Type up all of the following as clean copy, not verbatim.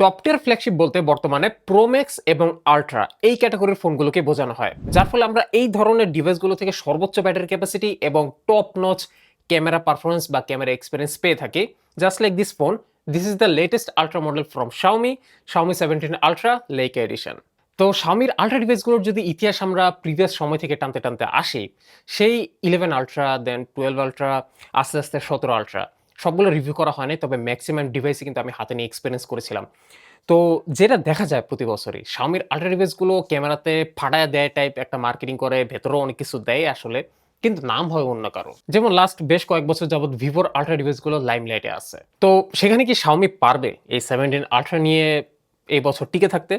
Top টিয়ার flagship বলতে বর্তমানে Pro Max এবং আল্ট্রা এই ক্যাটাগরির ফোনগুলোকে বোঝানো হয়, যার ফলে আমরা এই ধরনের ডিভাইসগুলো থেকে সর্বোচ্চ ব্যাটারি ক্যাপাসিটি এবং টপ নচ ক্যামেরা পারফরমেন্স বা ক্যামেরা এক্সপিরিয়েন্স পেয়ে থাকি। Just like this phone, this is the latest ultra model from Xiaomi 17 ultra Leica edition. তো শাওমির আল্ট্রা ডিভাইসগুলোর যদি ইতিহাস আমরা প্রিভিয়াস সময় থেকে টানতে টানতে আসি, সেই 11 আল্ট্রা, দেন 12 আল্ট্রা, আস্তে আস্তে 17 আল্ট্রা, সবগুলো রিভিউ করা হয়নি, তবে ম্যাক্সিমাম ডিভাইসই কিন্তু আমি হাতে নিয়ে এক্সপেরিয়েন্স করেছিলাম। তো যেটা দেখা যায় প্রতি বছরই Xiaomiর আল্ট্রা ডিভাইসগুলো ক্যামেরাতে ফাটায় দেয় টাইপ একটা মার্কেটিং করে, ভেতরেও অনেক কিছু দেয় আসলে, কিন্তু নাম হয় অন্য কারো। যেমন লাস্ট বেশ কয়েক বছর যাবত ভিভোর আল্ট্রা ডিভাইসগুলো লাইমলাইটে আছে। তো সেখানে কি Xiaomi পারবে এই 17 আল্ট্রা নিয়ে এই বছর টিকে থাকতে?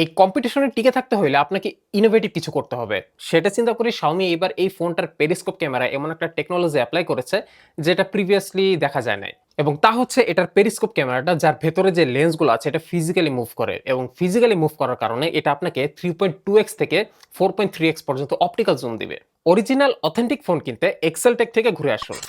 এই কম্পিটিশনে টিকে থাকতে হলে আপনাকে ইনোভেটিভ কিছু করতে হবে। সেটা চিন্তা করি Xiaomi এবার এই ফোনটার পেরিস্কোপ ক্যামেরা এমন একটা টেকনোলজি অ্যাপ্লাই করেছে যেটা প্রিভিয়াসলি দেখা যায় নাই। এবং তা হচ্ছে এটার পেরিস্কোপ ক্যামেরাটা, যার ভেতরে যে লেন্সগুলো আছে এটা ফিজিক্যালি মুভ করে, এবং ফিজিক্যালি মুভ করার কারণে এটা আপনাকে 3.2x থেকে 4.3x পর্যন্ত অপটিক্যাল জুম দিবে। অরিজিনাল অথেন্টিক ফোন কিনতে এক্সেলটেক থেকে ঘুরে আসুন।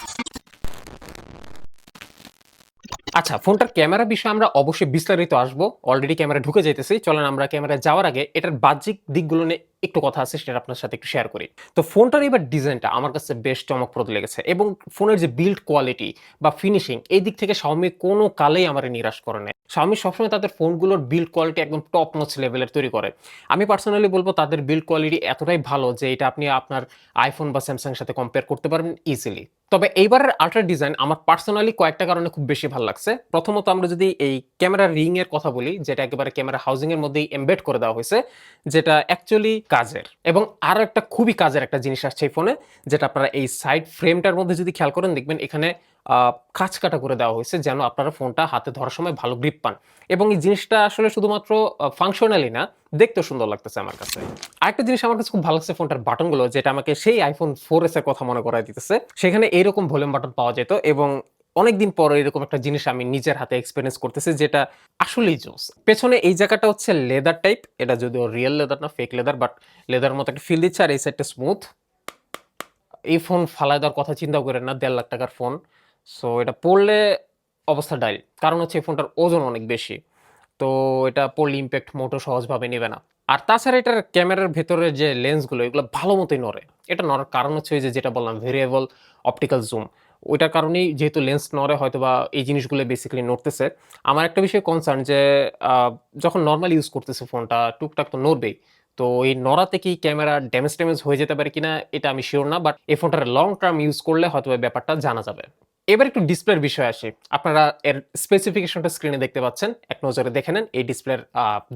আচ্ছা, ফোনটার ক্যামেরা বিষয়ে আমরা অবশ্যই বিস্তারিত আসবো। অলরেডি ক্যামেরা ঢুকে যাইতেছি, চলেন আমরা ক্যামেরায় যাওয়ার আগে এটার বাহ্যিক দিকগুলো নিয়ে একটু কথা আছে, সেটা আপনার সাথে একটু শেয়ার করি। তো ফোনটার এবার ডিজাইনটা আমার কাছে বেশ চমকপ্রদ লেগেছে, এবং ফোনের যে বিল্ড কোয়ালিটি বা ফিনিশিং, এই দিক থেকে Xiaomi কোনো কালেই আমার নিরাশ করে নেয়। Xiaomi সবসময় তাদের ফোনগুলোর বিল্ড কোয়ালিটি একদম টপ নচ লেভেলের তৈরি করে। আমি পার্সোনালি বলবো তাদের বিল্ড কোয়ালিটি এতটাই ভালো যে এটা আপনি আপনার আইফোন বা স্যামসাং এর সাথে কম্পেয়ার করতে পারবেন ইজিলি। তবে এইবারের আল্ট্রা ডিজাইন আমার পার্সোনালি কয়েকটা কারণে খুব বেশি ভালো লাগছে। প্রথমত আমরা যদি এই ক্যামেরা রিং এর কথা বলি, যেটা একেবারে ক্যামেরা হাউজিং এর মধ্যেই এমবেড করে দেওয়া হয়েছে, যেটা অ্যাকচুয়ালি কাজের। এবং আরো একটা খুবই কাজের একটা জিনিস আসছে এই ফোনে, যেটা আপনারা এই সাইড ফ্রেমটার মধ্যে যদি খেয়াল করেন দেখবেন এখানে কাঁচ কাটা করে দেওয়া হয়েছে, যেন আপনারা ফোনটা হাতে ধরার সময় ভালো গ্রিপ পান। এবং এই জিনিসটা আসলে শুধুমাত্র ফাংশনালি না, দেখতেও সুন্দর লাগতেছে আমার কাছে। আরেকটা জিনিস আমার কাছে খুব ভালো লাগছে ফোনটার বাটনগুলো, যেটা আমাকে সেই আইফোন 4S এর কথা মনে করায় দিতেছে। সেখানে এইরকম ভলিউম বাটন পাওয়া যেত, এবং অনেকদিন পর এরকম একটা জিনিস আমি নিজের হাতে এক্সপেরিয়েন্স করতেছি, যেটা আসলেই জোস। পেছনে এই জায়গাটা হচ্ছে লেদার টাইপ, এটা যদিও রিয়েল লেদার না, ফেক লেদার, বাট লেদার মতো একটা ফিল দিচ্ছে। আর এই সাইডটা স্মুথ। এই ফোন ফালায় দেওয়ার কথা চিন্তাও করেন না, 1.5 লাখ টাকার ফোন। সো এটা পড়লে অবস্থা ডাইল, কারণ হচ্ছে এই ফোনটার ওজন অনেক বেশি। তো এটা পড়লে ইম্প্যাক্ট মোটো সহজভাবে নেবে না। আর তাছাড়া এটার ক্যামেরার ভেতরে যে লেন্সগুলো, এগুলো ভালো মতোই নড়ে। এটা নড়ার কারণ হচ্ছে ওই যে যেটা বললাম, ভেরিয়েবল অপটিক্যাল জুম। ওইটার কারণেই যেহেতু লেন্স নড়ে, হয়তোবা এই জিনিসগুলো বেসিক্যালি নড়তেছে। আমার একটা বিষয় কনসার্ন যে যখন নরমাল ইউজ করতেছে ফোনটা, টুকটাক তো নড়বেই। তো এই নড়াতে কি ক্যামেরা ড্যামেজ হয়ে যেতে পারে কিনা এটা আমি শিওর না, বাট এই ফোনটার লং টার্ম ইউজ করলে হয়তো ব্যাপারটা জানা যাবে। এবার একটু ডিসপ্লের বিষয়ে আসি। আপনারা এর স্পেসিফিকেশনটা স্ক্রিনে দেখতে পাচ্ছেন, এক নজরে দেখে নেন এই ডিসপ্লের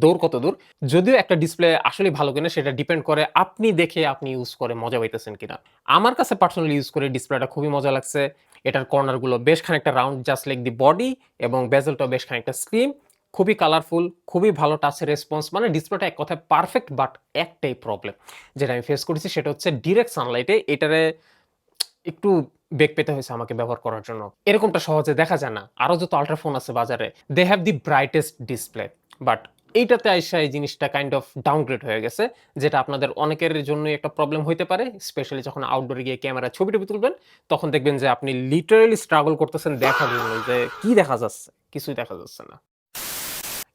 দৌড় কত দূর। যদিও একটা ডিসপ্লে আসলে ভালো কিনা সেটা ডিপেন্ড করে আপনি দেখে আপনি ইউজ করে মজা পাইতেছেন কিনা। আমার কাছে পার্সোনালি ইউজ করে ডিসপ্লেটা খুবই মজা লাগছে। এটার কর্নারগুলো বেশ খানিকটা রাউন্ড, জাস্ট লাইক দি বডি, এবং বেজেলটাও বেশ খানিকটা স্লিম। খুবই কালারফুল, খুবই ভালো টাচের রেসপন্স। মানে ডিসপ্লেটা এক কথায় পারফেক্ট, বাট একটাই প্রবলেম যেটা আমি ফেস করেছি, সেটা হচ্ছে ডিরেক্ট সানলাইটে এটারে একটু বেগ পেতে হয়েছে আমাকে ব্যবহার করার জন্য। এরকমটা সহজে দেখা যায় না। আরো যত আল্ট্রা ফোন আছে বাজারে, they have the brightest display, but এইটাতে আইসা এই জিনিসটা কাইন্ড অফ ডাউনগ্রেড হয়ে গেছে, যেটা আপনাদের অনেকের জন্যই একটা প্রবলেম হইতে পারে। স্পেশালি যখন আউটডোরে গিয়ে ক্যামেরা ছবি-টবি তুলবেন, তখন দেখবেন যে আপনি লিটারালি স্ট্রাগল করতেছেন দেখার জন্য যে কি দেখা যাচ্ছে? কিছুই দেখা যাচ্ছে না।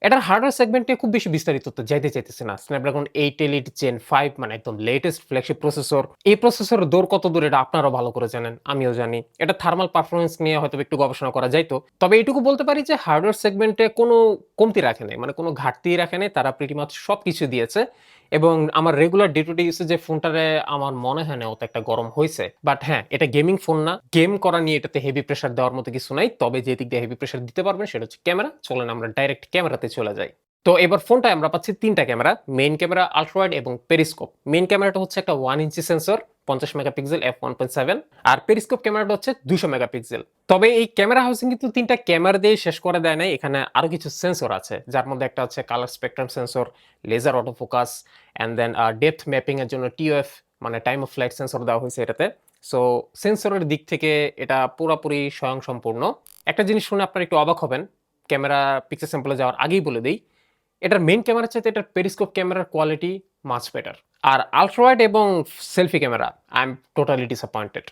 এটার হার্ডওয়্যার সেগমেন্টে খুব বেশি বিস্তারিত তো যাইতে চাইতেছি না। Snapdragon 8 Elite Gen 5 মানে একদম লেটেস্ট ফ্ল্যাগশিপ প্রসেসর। এই প্রসেসরের দৌড় কত দূর এটা আপনারাও ভালো করে জানেন, আমিও জানি। এটা থার্মাল পারফরম্যান্স নিয়ে হয়তো একটু গবেষণা করা যাইতো। তবে এইটুকু বলতে পারি যে হার্ডওয়্যার সেগমেন্টে কোনো কমতি রাখে নাই। মানে কোনো ঘাটতিই রাখে নাই। তারা প্রিটি মাচ সবকিছু দিয়েছে। এবং আমার রেগুলার ডে টু ডে ইউসেজে ফোনটারে আমার মনে হয় না অত একটা গরম হইছে। বাট হ্যাঁ, এটা গেমিং ফোন না। গেম করা নিয়ে এটাতে হেভি প্রেশার দেওয়ার মতো কিছু নাই। তবে যে দিক দিয়ে হেভি প্রেশার দিতে পারবেন সেটা হচ্ছে ক্যামেরা। চলেন আমরা ডাইরেক্ট ক্যামেরাতে চলে যাই। তো এবার ফোনটায় আমরা পাচ্ছি ৩ টা camera. Main camera, ultra wide এবং পেরিস্কোপ। মেইন ক্যামেরাটা হচ্ছে একটা 1 ইঞ্চি সেন্সর, 50 মেগাপিক্সেল f1.7, আর পেরিস্কোপ ক্যামেরাটা হচ্ছে 200 মেগাপিক্সেল। তবে এই ক্যামেরা হাউসিং কিন্তু ৩ টা ক্যামেরা দিয়ে শেষ করে দেয় নাই। এখানে আরো কিছু সেন্সর আছে, যার মধ্যে একটা হচ্ছে colour spectrum sensor, laser auto focus, and then depth mapping এর জন্য TOF মানে টাইম অফ ফ্লাইট সেন্সর দেওয়া হয়েছে এটাতে। সো সেন্সরের দিক থেকে এটা পুরোপুরি স্বয়ংসম্পূর্ণ। একটা জিনিস শুনে আপনারা একটু অবাক হবেন, ক্যামেরা পিক্সেল স্যাম্পলে যাওয়ার আগেই বলে দেই, এটার মেইন ক্যামেরার চাইতে এটার পেরিস্কোপ ক্যামেরার কোয়ালিটি মাচ বেটার। আর আল্ট্রা ওয়াইড এবং selfie camera, I am totally disappointed.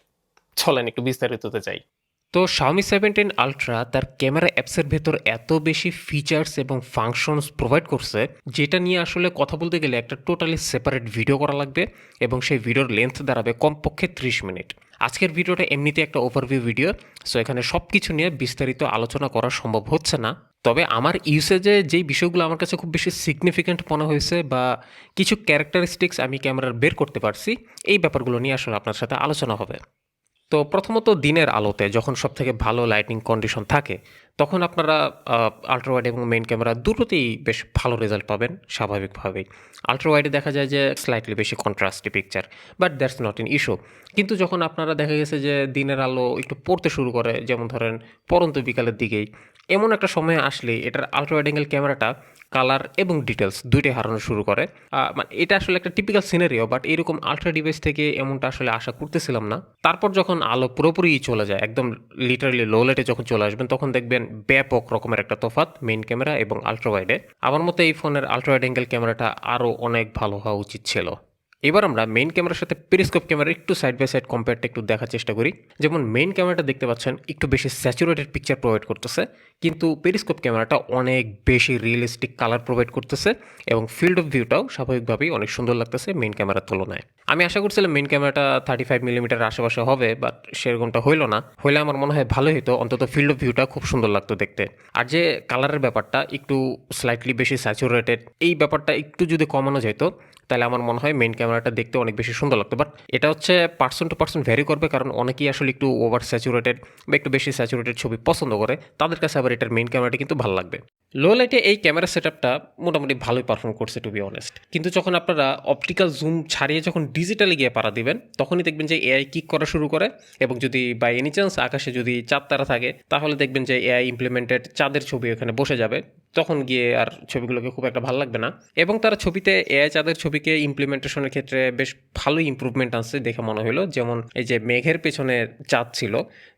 চলেন একটু বিস্তারিততে যাই। তো Xiaomi 17 Ultra তার ক্যামেরা অ্যাপসের ভেতর এত বেশি ফিচার্স এবং ফাংশনস প্রোভাইড করছে, যেটা নিয়ে আসলে কথা বলতে গেলে একটা টোটালি সেপারেট ভিডিও করা লাগবে এবং সেই ভিডিওর লেন্থ দাঁড়াবে কমপক্ষে 30 মিনিট। আজকের ভিডিওটা এমনিতে একটা ওভারভিউ ভিডিও, সো এখানে সব কিছু নিয়ে বিস্তারিত আলোচনা করা সম্ভব হচ্ছে না। তবে আমার ইউসেজে যেই বিষয়গুলো আমার কাছে খুব বেশি সিগনিফিক্যান্ট মনে হয়েছে বা কিছু ক্যারেক্টারিস্টিক্স আমি ক্যামেরার বের করতে পারছি, এই ব্যাপারগুলো নিয়ে আসলে আপনার সাথে আলোচনা হবে। তো প্রথমত দিনের আলোতে যখন সবথেকে ভালো লাইটিং কন্ডিশন থাকে, তখন আপনারা আল্ট্রা ওয়াইড এবং মেইন ক্যামেরা দুটোতেই বেশ ভালো রেজাল্ট পাবেন স্বাভাবিকভাবেই। আল্ট্রা ওয়াইডে দেখা যায় যে স্লাইটলি বেশি contrasty picture, but that's not in issue. কিন্তু যখন আপনারা দেখা গেছে যে দিনের আলো একটু পড়তে শুরু করে, যেমন ধরেন পরন্ত বিকালের দিকেই, এমন একটা সময় আসলে এটার আল্ট্রা ওয়াইড অ্যাঙ্গেল ক্যামেরাটা কালার এবং ডিটেলস দুইটাই হারানো শুরু করে। মানে এটা আসলে একটা টিপিক্যাল সিনারিও, বাট এরকম আল্ট্রা ডিভাইস থেকে এমনটা আসলে আশা করতেছিলাম না। তারপর যখন আলো পুরোপুরি চলে যায়, একদম লিটারালি লো লাইটে যখন চলে আসবেন, তখন দেখবেন ব্যাপক রকমের একটা তফাৎ মেইন ক্যামেরা এবং আল্ট্রা ওয়াইডে। আমার মতে এই ফোনের আল্ট্রা ওয়াইড অ্যাঙ্গেল ক্যামেরাটা আরও অনেক ভালো হওয়া উচিত ছিল। এবার আমরা মেইন ক্যামেরার সাথে পেরিস্কোপ ক্যামেরা একটু সাইড বাই সাইড কম্পেয়ারটা একটু দেখার চেষ্টা করি। যেমন মেইন ক্যামেরাটা দেখতে পাচ্ছেন একটু বেশি স্যাচুরেটেড পিকচার প্রোভাইড করতেছে, কিন্তু পেরিস্কোপ ক্যামেরাটা অনেক বেশি রিয়েলিস্টিক কালার প্রোভাইড করতেছে এবং ফিল্ড অফ ভিউটাও স্বাভাবিকভাবেই অনেক সুন্দর লাগতেছে মেইন ক্যামেরার তুলনায়। আমি আশা করছিলাম মেইন ক্যামেরাটা 35 মিলিমিটার আশেপাশে হবে, বাট সেরকমটা হইল না। হইলে আমার মনে হয় ভালোই হতো, অন্তত ফিল্ড অফ ভিউটা খুব সুন্দর লাগতো দেখতে। আর যে কালারের ব্যাপারটা একটু স্লাইটলি বেশি স্যাচুরেটেড, এই ব্যাপারটা একটু যদি কমানো যেত, তাহলে আমার মনে হয় মেইন ক্যামেরাটা দেখতে অনেক বেশি সুন্দর লাগতো। বাট এটা হচ্ছে পার্সন টু পার্সন ভ্যারি করবে, কারণ অনেকেই আসলে একটু ওভার স্যাচুরেটেড বা একটু বেশি স্যাচুরেটেড ছবি পছন্দ করে, তাদের কাছে আবার এটার মেইন ক্যামেরাটা কিন্তু ভালো লাগবে। লো লাইটে এই ক্যামেরা সেটআপটা মোটামুটি ভালোই পারফর্ম করছে টু বি অনেস্ট, কিন্তু যখন আপনারা অপটিক্যাল জুম ছাড়িয়ে যখন ডিজিটালি গিয়ে পাড়া দিবেন, তখনই দেখবেন যে এআই কিক করা শুরু করে এবং যদি বাই এনি চান্স আকাশে যদি চাঁদ তারা থাকে, তাহলে দেখবেন যে এআই ইমপ্লিমেন্টেড চাঁদের ছবি ওখানে বসে যাবে। তখন গিয়ে আর ছবিগুলোকে খুব একটা ভালো লাগবে না। এবং তারা ছবিতে এআই চাঁদের ছবিকে ইমপ্লিমেন্টেশনের ক্ষেত্রে বেশ ভালোই ইম্প্রুভমেন্ট আনছে দেখে মনে হলো। যেমন এই যে মেঘের পেছনে চাঁদ ছিল,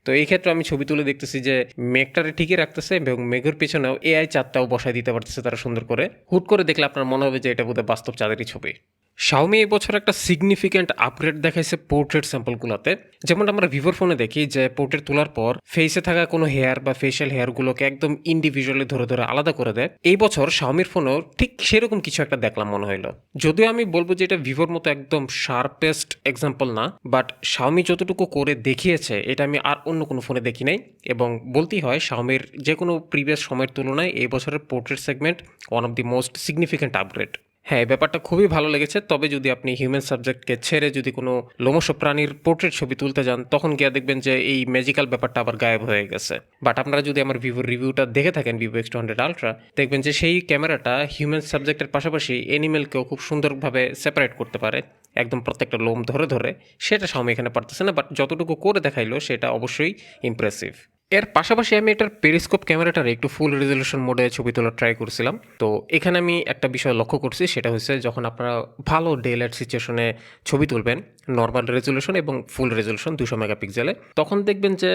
তো এই ক্ষেত্রে আমি ছবি তুলে দেখতেছি যে মেঘটারে ঠিকই রাখতেছে এবং মেঘের পেছনেও এআই চাঁদটাও বসায় দিতে পারতেছে তারা সুন্দর করে। হুট করে দেখলে আপনার মনে হবে যে এটা বোধহয় বাস্তব চাঁদেরই ছবি। Xiaomi এই বছর একটা সিগনিফিক্যান্ট আপগ্রেড দেখাইছে পোর্ট্রেট স্যাম্পলগুলোতে। যেমন আমরা ভিভোর ফোনে দেখি যে পোর্ট্রেট তোলার পর ফেসে থাকা কোনো হেয়ার বা ফেশিয়াল হেয়ারগুলোকে একদম ইন্ডিভিজুয়ালি ধরে ধরে আলাদা করে দেয়। এই বছর Xiaomiর ফোনেও ঠিক সেরকম কিছু একটা দেখলাম মনে হইলো। যদিও আমি বলবো যে এটা ভিভোর মতো একদম শার্পেস্ট এক্সাম্পল না, বাট Xiaomi যতটুকু করে দেখিয়েছে এটা আমি আর অন্য কোনো ফোনে দেখি নাই। এবং বলতেই হয় Xiaomiর যে কোনো প্রিভিয়াস সময়ের তুলনায় এই বছরের portrait segment one of the most significant upgrade. হ্যাঁ, এই ব্যাপারটা খুবই ভালো লেগেছে। তবে যদি আপনি হিউম্যান সাবজেক্টকে ছেড়ে যদি কোনো লোমশ প্রাণীর পোর্ট্রেট ছবি তুলতে যান, তখন গিয়ে দেখবেন যে এই ম্যাজিক্যাল ব্যাপারটা আবার গায়েব হয়ে গেছে। বাট আপনারা যদি আমার ভিভোর রিভিউটা দেখে থাকেন, ভিভো X200 আলট্রা, দেখবেন যে সেই ক্যামেরাটা হিউম্যান সাবজেক্টের পাশাপাশি অ্যানিমেলকেও খুব সুন্দরভাবে সেপারেট করতে পারে, একদম প্রত্যেকটা লোম ধরে ধরে। সেটা Xiaomi এখানে পারতেছে না, বাট যতটুকু করে দেখাইলো সেটা অবশ্যই ইমপ্রেসিভ। এর পাশাপাশি আমি এটার পেরিস্কোপ ক্যামেরাটার একটু ফুল রেজলিউশন মোডে ছবি তোলার ট্রাই করছিলাম। তো এখানে আমি একটা বিষয় লক্ষ্য করছি, সেটা হচ্ছে যখন আপনারা ভালো ডে লাইট সিচুয়েশনে ছবি তুলবেন, নর্মাল রেজলিউশন এবং ফুল রেজলিউশন 200 মেগাপিক্সেলে, তখন দেখবেন যে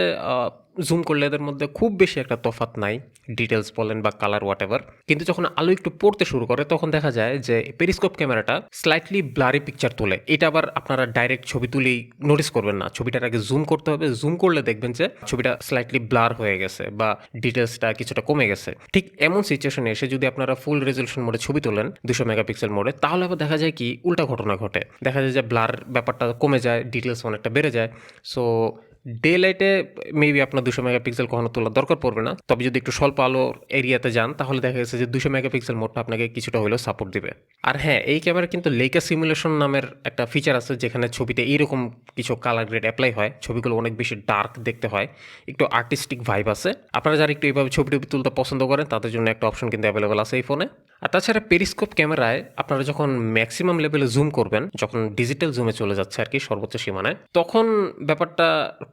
জুম করলে এদের মধ্যে খুব বেশি একটা তফাৎ নাই, ডিটেলস বলেন বা কালার হোয়াট এভার। কিন্তু যখন আলো একটু পড়তে শুরু করে, তখন দেখা যায় যে পেরিস্কোপ ক্যামেরাটা স্লাইটলি ব্লারি পিকচার তোলে। এটা আবার আপনারা ডাইরেক্ট ছবি তুলেই নোটিস করবেন না, ছবিটার আগে জুম করতে হবে। জুম করলে দেখবেন যে ছবিটা স্লাইটলি ব্লার হয়ে গেছে বা ডিটেলসটা কিছুটা কমে গেছে। ঠিক এমন সিচুয়েশনে এসে যদি আপনারা ফুল রেজলিউশন মোডে ছবি তোলেন 200 মেগাপিক্সেল মোডে, তাহলে আবার দেখা যায় কি উল্টা ঘটনা ঘটে। দেখা যায় যে ব্লার ব্যাপারটা কমে যায়, ডিটেলস অনেকটা বেড়ে যায়। সো ডে লাইটে মেবি আপনার 200 মেগাপিক্সেল কখনো তোলার দরকার পড়বে না। তবে যদি একটু স্বল্প আলো এরিয়াতে যান, তাহলে দেখা গেছে যে 200 মেগাপিক্সেল মোডটা আপনাকে কিছুটা হলেও সাপোর্ট দিবে। আর হ্যাঁ, এই ক্যামেরা কিন্তু লেকা সিমুলেশন নামের একটা ফিচার আছে, যেখানে ছবিতে এইরকম কিছু কালার গ্রেড অ্যাপ্লাই হয়, ছবিগুলো অনেক বেশি ডার্ক দেখতে হয়, একটু আর্টিস্টিক ভাইব আছে। আপনারা যারা একটু এইভাবে ছবি টবি তুলতে পছন্দ করেন, তাদের জন্য একটা অপশন কিন্তু অ্যাভেলেবল আছে এই ফোনে। আর তাছাড়া পেরিস্কোপ ক্যামেরায় আপনারা যখন ম্যাক্সিমাম লেভেলে জুম করবেন, যখন ডিজিটাল জুমে চলে যাচ্ছে আর কি সর্বোচ্চ সীমানায়, তখন ব্যাপারটা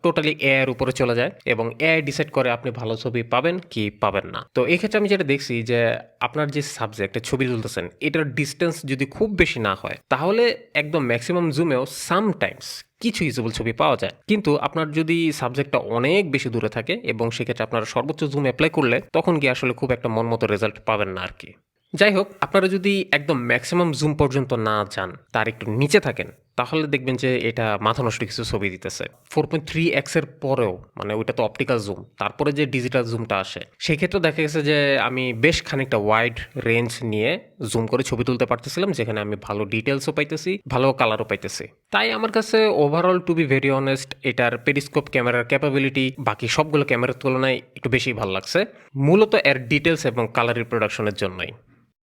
টোটালি এআইয়ের উপরে চলে যায় এবং এআই ডিসাইড করে আপনি ভালো ছবি পাবেন কি পাবেন না। তো এই ক্ষেত্রে আমি যেটা দেখছি যে আপনার যে সাবজেক্টে ছবি তুলতেছেন, এটার ডিস্টেন্স যদি খুব বেশি না হয়, তাহলে একদম ম্যাক্সিমাম জুমেও সামটাইমস কিছু ইউজেবল ছবি পাওয়া যায়। কিন্তু আপনার যদি সাবজেক্টটা অনেক বেশি দূরে থাকে এবং সেক্ষেত্রে আপনারা সর্বোচ্চ জুম অ্যাপ্লাই করলে, তখন গিয়ে আসলে খুব একটা মন মতো রেজাল্ট পাবেন না আর কি। যাই হোক, আপনারা যদি একদম ম্যাক্সিমাম জুম পর্যন্ত না যান, তার একটু নিচে থাকেন, তাহলে দেখবেন যে এটা মাথা নষ্ট কিছু ছবি দিতেছে। 4.3x এর পরেও মানে ওইটা তো অপটিক্যাল জুম। তারপরে যে ডিজিটাল জুমটা আসে, সেক্ষেত্রে দেখা গেছে যে আমি বেশ খানিকটা ওয়াইড রেঞ্জ নিয়ে জুম করে ছবি তুলতে পারতেছিলাম, যেখানে আমি ভালো ডিটেলসও পাইতেছি, ভালো কালারও পাইতেছি। তাই আমার কাছে overall to be very honest এটার পেরিস্কোপ ক্যামেরার ক্যাপাবিলিটি বাকি সবগুলো ক্যামেরার তুলনায় একটু বেশি ভালো লাগছে, মূলত এর ডিটেলস এবং কালার রিপ্রোডাকশনের জন্যই।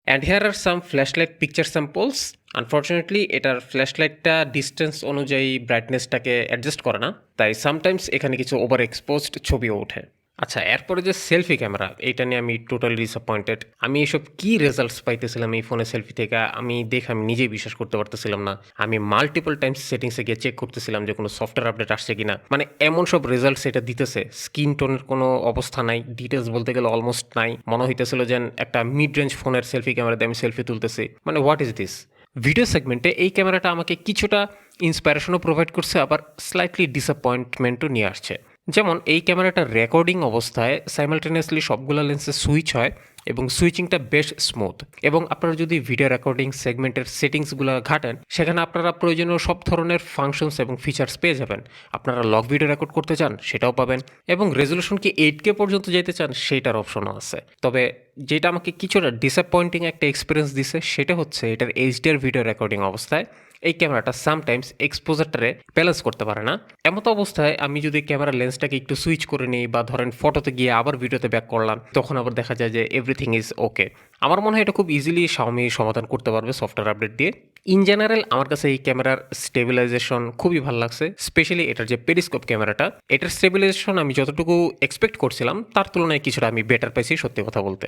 And here are some flashlight picture samples. Unfortunately এটার ফ্ল্যাশলাইটটা ডিস্টেন্স অনুযায়ী ব্রাইটনেসটাকে অ্যাডজাস্ট করে না, তাই সামটাইমস এখানে কিছু ওভার এক্সপোজড ছবিও ওঠে। আচ্ছা, এরপরে যে সেলফি ক্যামেরা, এটা নিয়ে আমি টোটালি ডিসঅ্যাপয়েন্টেড। আমি এসব কি রেজাল্টস পাইতেছিলাম এই ফোনে সেলফি থেকে, আমি দেখে আমি নিজেই বিশ্বাস করতে পারতেছিলাম না। আমি মাল্টিপল টাইমস সেটিংসে গিয়ে চেক করতেছিলাম যে কোনো সফটওয়্যার আপডেট আসছে কিনা। মানে এমন সব রেজাল্টস এটা দিতেছে, স্কিন টোনের কোনো অবস্থা নাই, ডিটেলস বলতে গেলে অলমোস্ট নাই। মনে হইতেছিল যে একটা মিড রেঞ্জ ফোনের সেলফি ক্যামেরা দিয়ে আমি সেলফি তুলতেছি। মানে হোয়াট ইজ দিস? ভিডিও সেগমেন্টে এই ক্যামেরাটা আমাকে কিছুটা ইন্সপিরেশনও প্রোভাইড করছে, আবার স্লাইটলি ডিসঅ্যাপয়েন্টমেন্টও নিয়ে আসছে। যেমন এই ক্যামেরাটা রেকর্ডিং অবস্থায় সাইমালটেনিয়াসলি সবগুলো লেন্সে সুইচ হয় এবং সুইচিংটা বেশ স্মুথ। এবং আপনারা যদি ভিডিও রেকর্ডিং সেগমেন্টের সেটিংসগুলো ঘাটেন, সেখানে আপনারা প্রয়োজনীয় সব ধরনের ফাংশনস এবং ফিচার্স পেয়ে যাবেন। আপনারা লগ ভিডিও রেকর্ড করতে চান সেটাও পাবেন, এবং রেজলিউশন কি 8K পর্যন্ত যেতে চান সেইটার অপশনও আছে। তবে যেটা আমাকে কিছুটা ডিসঅ্যাপয়েন্টিং একটা এক্সপিরিয়েন্স দিছে সেটা হচ্ছে এটার এইচডিআর ভিডিও রেকর্ডিং অবস্থায় এই ক্যামেরাটা সামটাইমস এক্সপোজারটারে ব্যালেন্স করতে পারে না। এমত অবস্থায় আমি যদি ক্যামেরা লেন্সটাকে একটু সুইচ করে নিই বা ধরেন ফটোতে গিয়ে আবার ভিডিওতে ব্যাক করলাম, তখন আবার দেখা যায় যে এভরিথিং ইজ ওকে। আমার মনে হয় এটা খুব ইজিলি Xiaomi সমাধান করতে পারবে সফটওয়্যার আপডেট দিয়ে। ইন জেনারেল আমার কাছে এই ক্যামেরার স্টেবিলাইজেশন খুবই ভালো লাগছে, স্পেশালি এটার যে পেরিস্কোপ ক্যামেরাটা, এটার স্টেবিলাইজেশন আমি যতটুকু এক্সপেক্ট করছিলাম তার তুলনায় কিছুটা আমি বেটার পাইছি সত্যি কথা বলতে।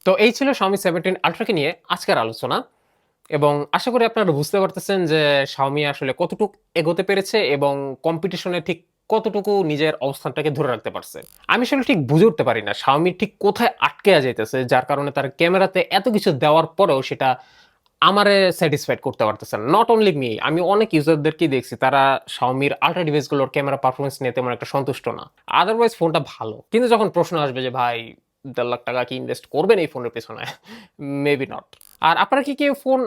তো এই ছিল Xiaomi 17 Ultra-কে নিয়ে আজকের আলোচনা, এবং আশা করি আপনারা বুঝতে পারতেছেন যে Xiaomi আসলে কতটুকু এগোতে পেরেছে এবং কম্পিটিশনে ঠিক কতটুকু নিজের অবস্থানটাকে ধরে রাখতে পারছে। আমি আসলে ঠিক বুঝে উঠতে পারি না Xiaomi ঠিক কোথায় আটকে যাইতেছে, যার কারণে তার ক্যামেরাতে এত কিছু দেওয়ার পরেও সেটা আমারে স্যাটিসফাইড করতে পারতেছে না। নট অনলি মি, আমি অনেক ইউজারদেরকেই দেখছি তারা Xiaomi-র আল্ট্রা ডিভাইসগুলোর ক্যামেরা পারফরমেন্স নিয়ে তেমন একটা সন্তুষ্ট না। আদারওয়াইজ ফোনটা ভালো, কিন্তু যখন প্রশ্ন আসবে যে ভাই 1.5 লাখ টাকা কি ইনভেস্ট করবেন এই ফোনের পেছনে, মেবি নট। আর আপনারা কি কেউ ফোন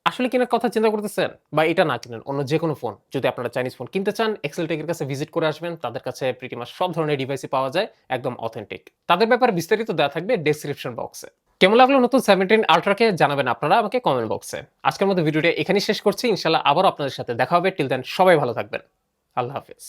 আসলে কেনার কথা চিন্তা করতেছেন, বা এটা না কিনেন অন্য যে কোনো ফোন যদি আপনারা চাইনিজ ফোন কিনতে চান, এক্সেলটেকের কাছে ভিজিট করে আসবেন। তাদের কাছে প্রিটি মাচ সব ধরনের ডিভাইসই পাওয়া যায়, একদম অথেন্টিক। তাদের ব্যাপারে বিস্তারিত দেওয়া থাকবে ডেসক্রিপশন বক্সে। কেমন লাগলো নতুন 17 আল্ট্রাকে জানাবেন আপনারা আমাকে কমেন্ট বক্সে। আজকের মতো ভিডিওটা এখানেই শেষ করছি, ইনশাআল্লাহ আবারও আপনাদের সাথে দেখা হবে। টিল দেন সবাই ভালো থাকবেন, আল্লাহ হাফেজ।